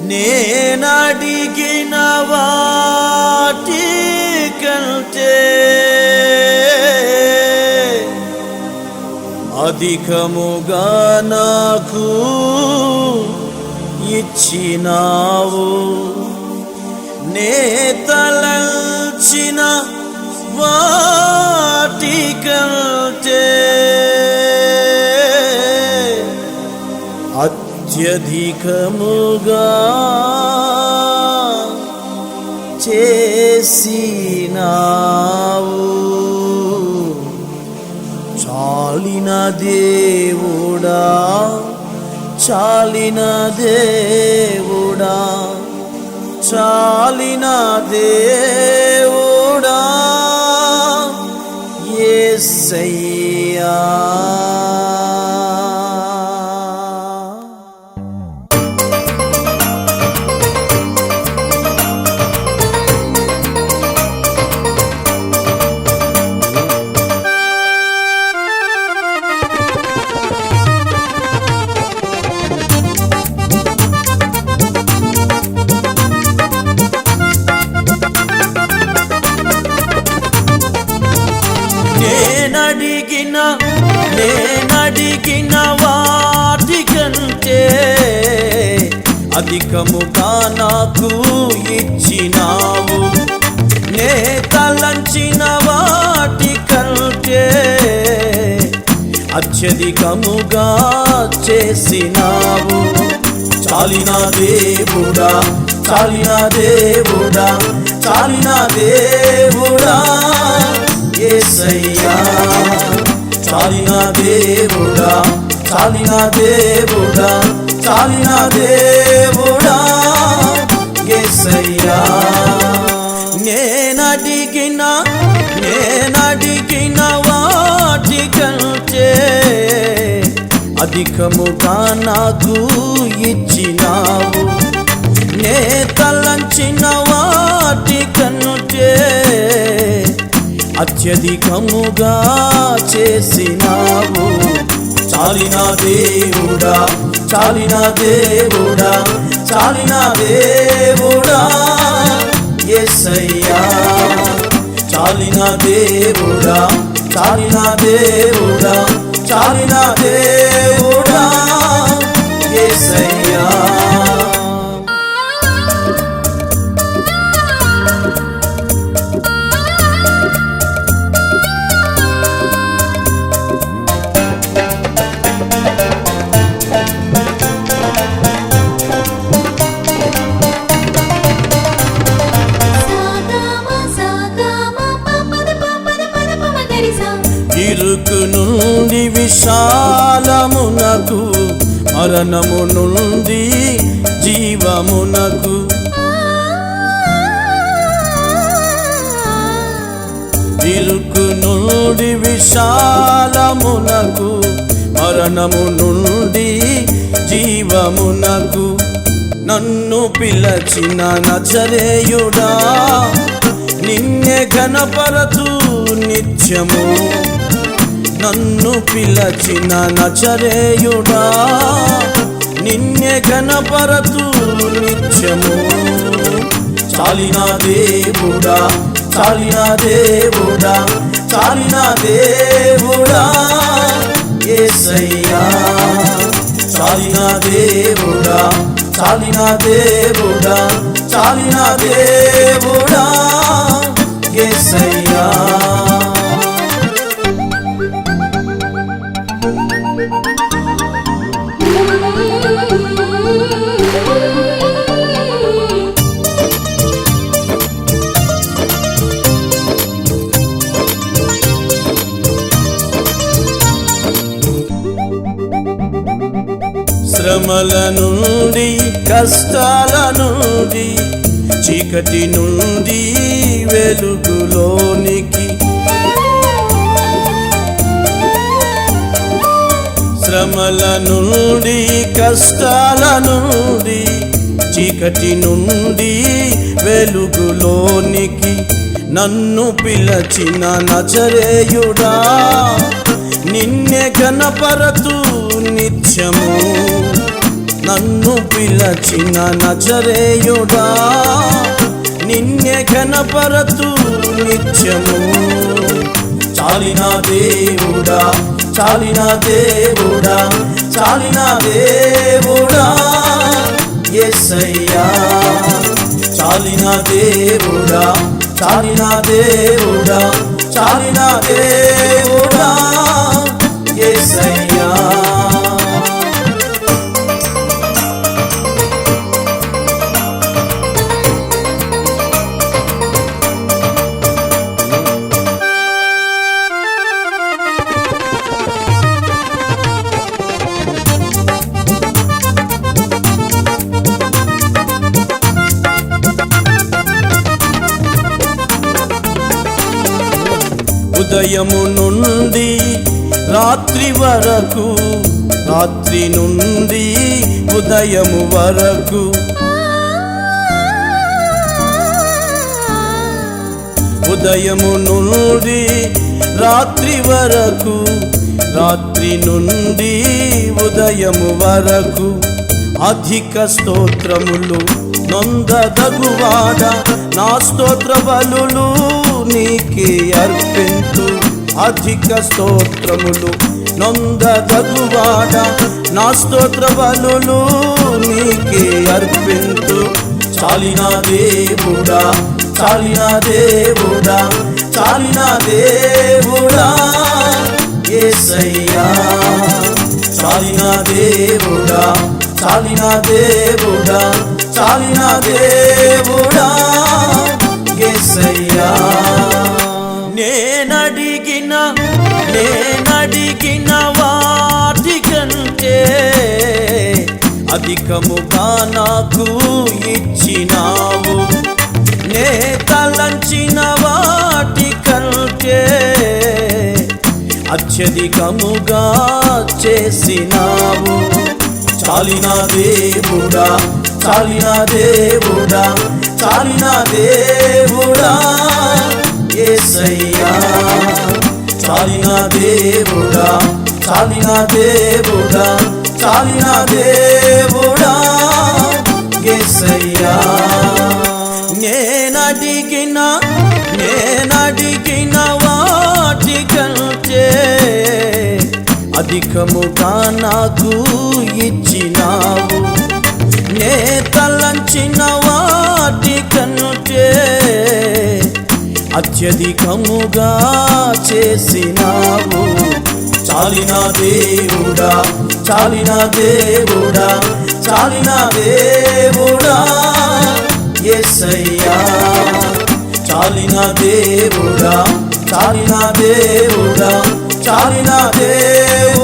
నేనడిగిన వాటి కంటే అధికముగా నాకు ఇచ్చినావు. నే తలంచిన వాటి కంటే అత్యధికముగా చేసినావు. చాలిన దేవుడా, చాలిన దేవుడా, చాలిన దేవుడా యేసయ్యా. నేనడిగిన వాటి కంటే అధికముగా నాకు ఇచ్చినావు. నే తలంచిన వాటి కంటే అత్యధికముగా చేసినావు. చాలిన దేవుడా, చాలిన దేవుడా, చాలిన దేవుడా యేసయ్యా. చాలిన దేవుడా, చాలిన దేవుడా, చాలిన దేవుడా యేసయ్యా. నేనడిగిన వాటి కంటే అధికముగా నాకు ఇచ్చినావు. నే తలంచిన వాటి కంటే అత్యధికముగా చేసినావు. చాలిన దేవుడా, చాలిన దేవుడా, చాలిన దేవుడా యేసయ్యా. చాలిన దేవుడా, చాలిన దేవుడా, చాలిన దేవుడా యేసయ్యా. ఇరుకు నుండి విశాలమునకు, మరణము నుండి జీవమునకు, ఇరుకు నుండి విశాలమునకు, మరణము నుండి జీవమునకు నన్ను పిలచిన నజరేయుడా, నిన్నే ఘనపరచు నిత్యము. నన్ను పిలచిన నజరేయుడా, నిన్నే ఘనపరచు నిత్యము. చాలిన దేవుడా, చాలిన దేవుడా, చాలిన దేవుడా యేసయ్యా. చాలిన దేవుడా, చాలిన దేవుడా, చాలిన దేవుడా యేసయ్యా. శ్రమల నుండి, కష్టాల నుండి, చీకటి నుండి వెలుగులోనికి, శ్రమల నుండి, కష్టాల నుండి, చీకటి నుండి వెలుగులోనికి నన్ను పిలచిన నజరేయుడా, నిన్నే ఘనపరచు నిత్యము. నన్ను పిలచిన నజరేయుడా నిన్నే ఘనపరతు నిత్యము. చాలిన దేవుడా చాలిన దేవుడా చాలిన దేవుడా యేసయ్యా. చాలిన దేవుడా చాలిన దేవుడా చాలిన దేవుడా యేసయ్యా. ఉదయము నుండి రాత్రి వరకు, రాత్రి నుండి ఉదయము వరకు, ఉదయము నుండి రాత్రి వరకు, రాత్రి నుండి ఉదయము వరకు అధిక స్తోత్రములు నొందదగువాడ నా స్తోత్ర బలులు నీకే అర్పింతు. అధిక స్తోత్రములు నొందదగువాడ నా స్తోత్ర బలులు నీకే అర్పింతు. చాలిన దేవుడా చాలిన దేవుడా చాలిన దేవుడా యేసయ్యా. చాలిన దేవుడా చాలిన దేవుడా చాలిన దేవుడా యేసయ్యా. నేనడిగిన వాటికంటే అధికముగా నాకు ఇచ్చినావు. నే తలంచిన వాటికంటే అత్యధికముగా చేసినావు. చాలిన దేవుడా చాలిన దేవుడా చాలిన దేవుడా యేసయ్యా. చాలిన దేవుడా చాలిన దేవుడా చాలిన దేవుడా యేసయ్యా. నేనడిగిన వాటికంటే అధికముగా నాకు ఇచ్చినావు. నే తలంచిన వాటికంటే అత్యధికముగా చేసినావు. చాలిన దేవుడా చాలిన దేవుడా చాలిన దేవుడా యేసయ్యా. చాలిన దేవుడా చాలిన దేవుడా చాలిన దేవుడా